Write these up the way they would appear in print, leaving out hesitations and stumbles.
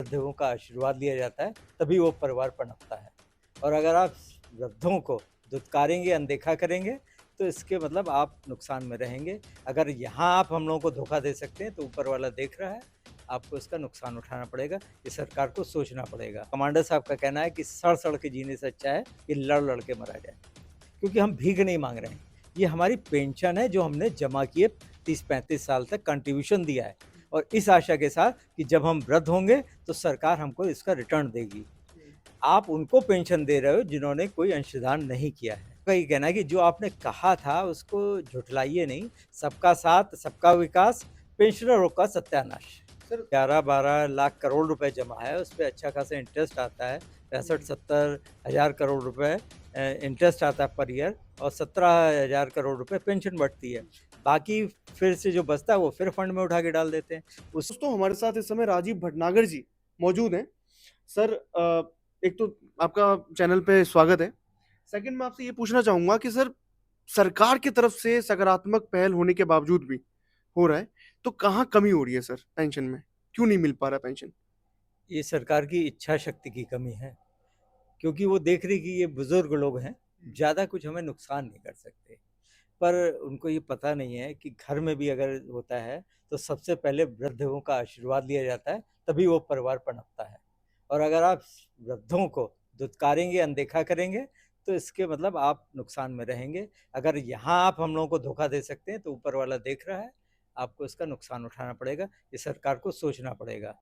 वृद्धों का आशीर्वाद लिया जाता है, तभी वो परिवार पनपता है। और अगर आप वृद्धों को धुतकारेंगे, अनदेखा करेंगे, तो इसके मतलब आप नुकसान में रहेंगे। अगर यहाँ आप हम लोगों को धोखा दे सकते हैं, तो ऊपर वाला देख रहा है, आपको इसका नुकसान उठाना पड़ेगा। ये सरकार को सोचना पड़ेगा। कमांडर साहब का कहना है कि सड़-सड़ के जीने से अच्छा है कि लड़-लड़ के मरा जाए। क्योंकि हम भीख नहीं माँग रहे हैं। ये हमारी पेंशन है जो हमने जमा किए 30-35 साल तक कंट्रीब्यूशन दिया है और इस आशा के साथ कि जब हम वृद्ध होंगे तो सरकार हमको इसका रिटर्न देगी। आप उनको पेंशन दे रहे हो जिन्होंने कोई अंशदान नहीं किया है। का ये कहना है कि जो आपने कहा था उसको झुठलाइए नहीं, सबका साथ, सबका विकास, पेंशनरों का सत्यानाश। सर 11-12 लाख करोड़ रुपए जमा है, उसपे अच्छा खासा इंटरेस्ट आता है, 65-70 हज़ार करोड़ रुपए इंटरेस्ट आता है पर ईयर और 17,000 करोड़ रुपए पेंशन बढ़ती है। बाकी फिर से जो बचता है वो फिर फंड में उठा के डाल देते हैं। उस दोस्तों हमारे साथ इस समय राजीव भटनागर जी मौजूद हैं। सर एक तो आपका चैनल पे स्वागत है। सेकंड मैं आपसे ये पूछना चाहूंगा कि सर सरकार की तरफ से सकारात्मक पहल होने के बावजूद भी हो रहा है, तो कहाँ कमी हो रही है सर पेंशन में? क्यों नहीं मिल पा रहा पेंशन? ये सरकार की इच्छा शक्ति की कमी है, क्योंकि वो देख रही कि ये बुज़ुर्ग लोग हैं, ज़्यादा कुछ हमें नुकसान नहीं कर सकते। पर उनको ये पता नहीं है कि घर में भी अगर होता है, तो सबसे पहले वृद्धों का आशीर्वाद लिया जाता है, तभी वो परिवार पनपता है। और अगर आप वृद्धों को धुतकारेंगे, अनदेखा करेंगे, तो इसके मतलब आप नुकसान में रहेंगे। अगर यहाँ आप हम लोगों को धोखा दे सकते हैं, तो ऊपर वाला देख रहा है, आपको इसका नुकसान उठाना पड़ेगा। ये सरकार को सोचना पड़ेगा।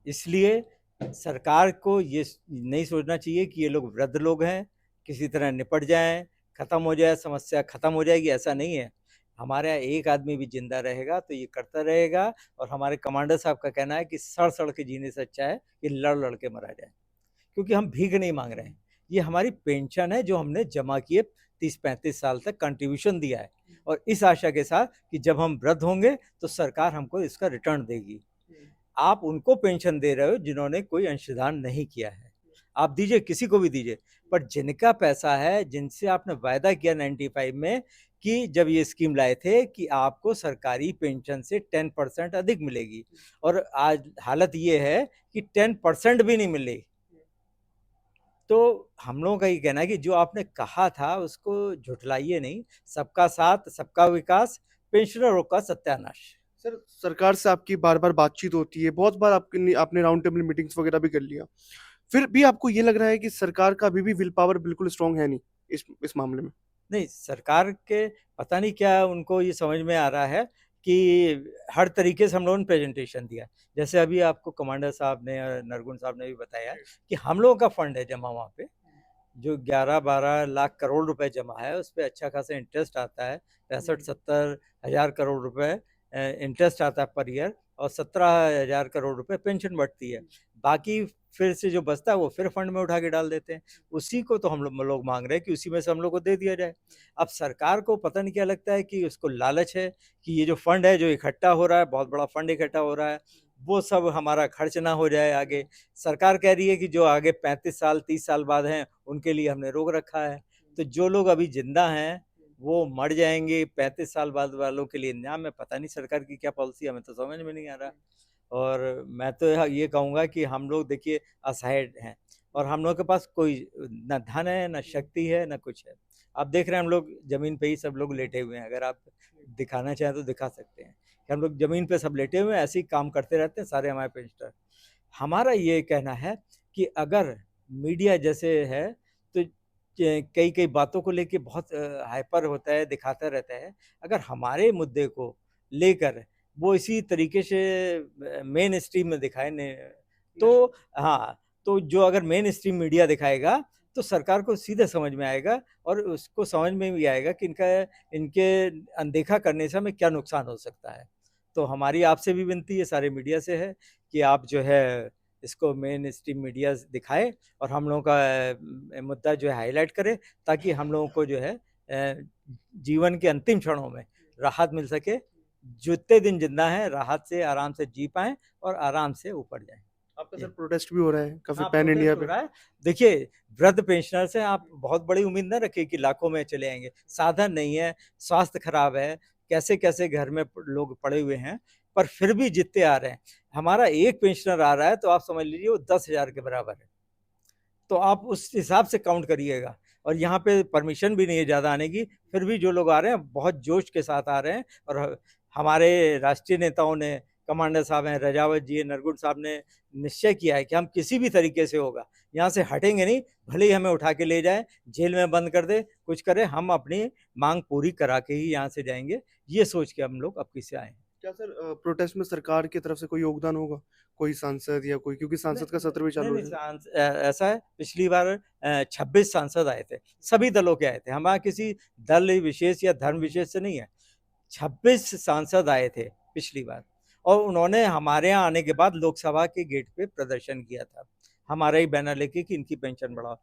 इसलिए सरकार को ये नहीं सोचना चाहिए कि ये लोग वृद्ध लोग हैं, किसी तरह निपट जाएँ, खत्म हो जाए, समस्या खत्म हो जाएगी, ऐसा नहीं है। हमारे यहाँ एक आदमी भी ज़िंदा रहेगा तो ये करता रहेगा और हमारे कमांडर साहब का कहना है कि सड़-सड़ के जीने से अच्छा है कि लड़-लड़ के मरा जाए। क्योंकि हम भीख नहीं माँग रहे हैं। ये हमारी पेंशन है जो हमने जमा किए 30-35 साल तक कंट्रीब्यूशन दिया है और इस आशा के साथ कि जब हम वृद्ध होंगे तो सरकार हमको इसका रिटर्न देगी। आप उनको पेंशन दे रहे हो जिन्होंने कोई अंशदान नहीं किया है। आप दीजिए, किसी को भी दीजिए, पर जिनका पैसा है, जिनसे आपने वायदा किया 95 में कि जब ये स्कीम लाए थे कि आपको सरकारी पेंशन से 10% अधिक मिलेगी और आज हालत ये है कि 10% भी नहीं मिली। तो हम लोगों का ये कहना है कि जो आपने कहा था उसको झुठलाइए नहीं, सबका साथ, सबका विकास, पेंशनरों का सत्यानाश। सर सरकार से आपकी बार-बार बातचीत होती है, बहुत बार आपने राउंड टेबल मीटिंग्स वगैरह भी कर लिया। फिर भी आपको ये लग रहा है कि सरकार का अभी भी विल पावर बिल्कुल स्ट्रांग है नहीं इस मामले में? नहीं, सरकार के पता नहीं क्या उनको ये समझ में आ रहा है कि हर तरीके से हम लोगों ने प्रेज़ेंटेशन दिया। जैसे अभी आपको कमांडर साहब ने और नरगुन साहब ने भी बताया कि हम लोगों का फंड है जमा वहाँ पे, जो 11-12 लाख करोड़ रुपए जमा है, उसपे अच्छा खासा इंटरेस्ट आता है, 65-70 हज़ार करोड़ रुपए इंटरेस्ट आता है पर ईयर और 17,000 करोड़ रुपए पेंशन बढ़ती है। बाकी फिर से जो बचता है वो फिर फंड में उठा के डाल देते हैं। उसी को तो हम लोग माँग रहे हैं कि उसी में से हम लोग को दे दिया जाए। अब सरकार को पता नहीं क्या लगता है कि उसको लालच है कि ये जो फंड है, जो इकट्ठा हो रहा है, बहुत बड़ा फंड इकट्ठा हो रहा है, वो सब हमारा खर्च ना हो जाए आगे। सरकार कह रही है कि जो आगे 35 साल, 30 साल बाद हैं, उनके लिए हमने रोक रखा है। तो जो लोग अभी ज़िंदा हैं, वो मर जाएँगे, 35 साल बाद वालों के लिए इंतज़ाम है। पता नहीं सरकार की क्या पॉलिसी है, हमें तो समझ में नहीं आ रहा। और मैं तो ये कहूँगा कि हम लोग देखिए असहाय हैं और हम लोगों के पास कोई ना धन है, ना शक्ति है, ना कुछ है। आप देख रहे हैं हम लोग ज़मीन पे ही सब लोग लेटे हुए हैं, अगर आप दिखाना चाहें तो दिखा सकते हैं कि हम लोग ज़मीन पे सब लेटे हुए हैं, ऐसे ही काम करते रहते हैं सारे हमारे पेंशनर। हमारा ये कहना है कि अगर मीडिया जैसे है तो कई-कई बातों को लेके बहुत हाइपर होता है, दिखाता रहता है। अगर हमारे मुद्दे को लेकर वो इसी तरीके से मेन स्ट्रीम में दिखाए ने तो हाँ, तो जो अगर मेन स्ट्रीम मीडिया दिखाएगा, तो सरकार को सीधे समझ में आएगा और उसको समझ में भी आएगा कि इनके अनदेखा करने से हमें क्या नुकसान हो सकता है। तो हमारी आपसे भी विनती है, सारे मीडिया से है कि आप जो है इसको मेन स्ट्रीम मीडिया दिखाए और हम लोगों का मुद्दा जो है हाइलाइट करे ताकि हम लोगों को जो है जीवन के अंतिम क्षणों में राहत मिल सके। जितने दिन जिंदा हैं राहत से आराम से जी पाएँ और आराम से ऊपर जाएँ। आपका सर जी। प्रोटेस्ट भी हो रहा है काफ़ी हाँ, पैन इंडिया प्रोटेस्ट हो पे। रहा है। देखिए, वृद्ध पेंशनर से आप बहुत बड़ी उम्मीद ना रखिए कि लाखों में चले आएँगे। साधन नहीं है, स्वास्थ्य खराब है, कैसे-कैसे घर में प लोग पड़े हुए हैं। पर फिर भी जितने आ रहे हैं, हमारा एक पेंशनर आ रहा है तो आप समझ लीजिए वो 10,000 के बराबर है। तो आप उस हिसाब से काउंट करिएगा। और यहाँ पे परमिशन भी नहीं है ज़्यादा आने की, फिर भी जो लोग आ रहे हैं बहुत जोश के साथ आ रहे हैं। और हमारे राष्ट्रीय नेताओं ने, कमांडर साहब हैं, रजावत जी, नरगुन साहब ने निश्चय किया है कि हम किसी भी तरीके से होगा यहाँ से हटेंगे नहीं, भले ही हमें उठा के ले जाए, जेल में बंद कर दे, कुछ करे, हम अपनी मांग पूरी करा के ही यहाँ से जाएंगे। ये सोच के हम लोग अब किसे आए हैं। क्या सर प्रोटेस्ट में सरकार की तरफ से कोई योगदान होगा, कोई सांसद या कोई, क्योंकि सांसद का सत्र भी चालू नहीं, है। ऐसा है, पिछली बार 26 सांसद आए थे, सभी दलों के आए थे, हमारा किसी दल विशेष या धर्म विशेष से नहीं है। 26 सांसद आए थे पिछली बार, और उन्होंने हमारे यहाँ आने के बाद लोकसभा के गेट पे प्रदर्शन किया था, हमारा ही बैनर लेके कि इनकी पेंशन बढ़ाओ।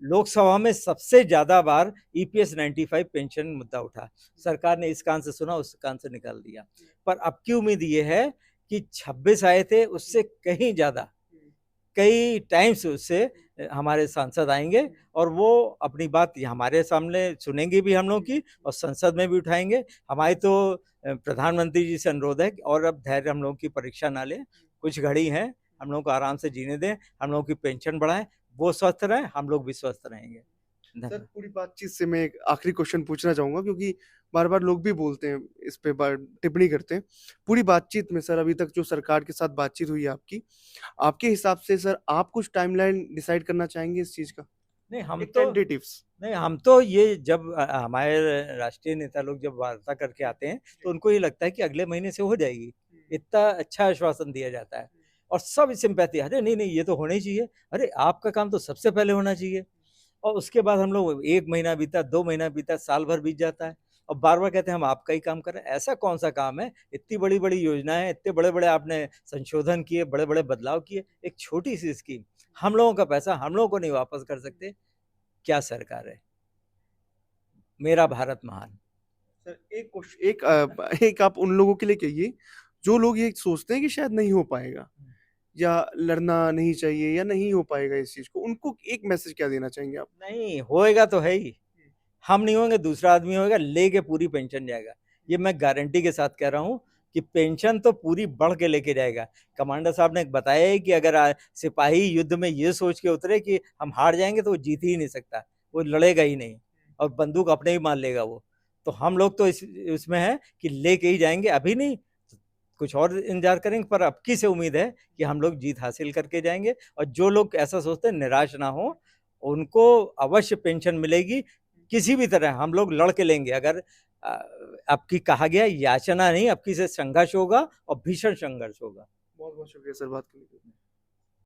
लोकसभा में सबसे ज्यादा बार EPS 95 पेंशन मुद्दा उठा, सरकार ने इस कान से सुना, उस कान से निकाल दिया। पर अब की उम्मीद ये है कि 26 आए थे, उससे कहीं ज्यादा, कई टाइम्स उससे हमारे सांसद आएंगे, और वो अपनी बात हमारे सामने सुनेंगे भी हम लोग की, और संसद में भी उठाएंगे। हमारी तो प्रधानमंत्री जी से अनुरोध है और अब धैर्य हम लोगों की परीक्षा ना लें, कुछ घड़ी है, हम लोग को आराम से जीने दें, हम लोगों की पेंशन बढ़ाएं, वो स्वस्थ रहें, हम लोग भी स्वस्थ रहेंगे। सर पूरी बातचीत से मैं एक आखिरी क्वेश्चन पूछना चाहूंगा, क्योंकि बार बार लोग भी बोलते हैं, इस पे टिप्पणी करते हैं। पूरी बातचीत में सर, अभी तक जो सरकार के साथ बातचीत हुई है आपकी, आपके हिसाब से सर आप कुछ टाइमलाइन डिसाइड करना चाहेंगे इस चीज का? नहीं, हम एक तो टेंटेटिव्स। नहीं, हम तो ये जब हमारे राष्ट्रीय नेता लोग जब वार्ता करके आते हैं तो उनको ये लगता है कि अगले महीने से हो जाएगी, इतना अच्छा आश्वासन दिया जाता है, और सब सिंपैथी, अरे नहीं नहीं, ये तो होना ही चाहिए, अरे आपका काम तो सबसे पहले होना चाहिए। और उसके बाद हम लोग 1 महीना बीता, 2 महीना बीता, साल भर बीत जाता है, और बार बार कहते हैं हम आपका ही काम कर रहे हैं। ऐसा कौन सा काम है, इतनी बड़ी बड़ी योजनाएं, इतने बड़े बड़े आपने संशोधन किए, बड़े बड़े बदलाव किए, एक छोटी सी स्कीम, हम लोगों का पैसा हम लोगों को नहीं वापस कर सकते, क्या सरकार है। मेरा भारत महान। सर एक क्वेश्चन, एक आप उन लोगों के लिए कहिए जो लोग ये सोचते हैं कि शायद नहीं हो पाएगा, या लड़ना नहीं चाहिए, या नहीं हो पाएगा इस चीज को, उनको एक मैसेज क्या देना चाहेंगे आप? नहीं होएगा तो है ही, हम नहीं होंगे, दूसरा आदमी होएगा, लेके पूरी पेंशन जाएगा, ये मैं गारंटी के साथ कह रहा हूँ कि पेंशन तो पूरी बढ़ के लेके जाएगा। कमांडर साहब ने बताया है कि अगर सिपाही युद्ध में ये सोच के उतरे कि हम हार जाएंगे तो वो जीत ही नहीं सकता, वो लड़ेगा ही नहीं, और बंदूक अपने ही मार लेगा वो। तो हम लोग तो इसमें है कि लेके ही जाएंगे, अभी नहीं, कुछ और इंतजार करेंगे, पर अब की से उम्मीद है कि हम लोग जीत हासिल करके जाएंगे। और जो लोग ऐसा सोचते हैं निराश ना हो, उनको अवश्य पेंशन मिलेगी, किसी भी तरह हम लोग लड़ के लेंगे। अगर अब की कहा गया याचना नहीं, अब की से संघर्ष होगा, और भीषण संघर्ष होगा। बहुत बहुत शुक्रिया सर बात करने के लिए।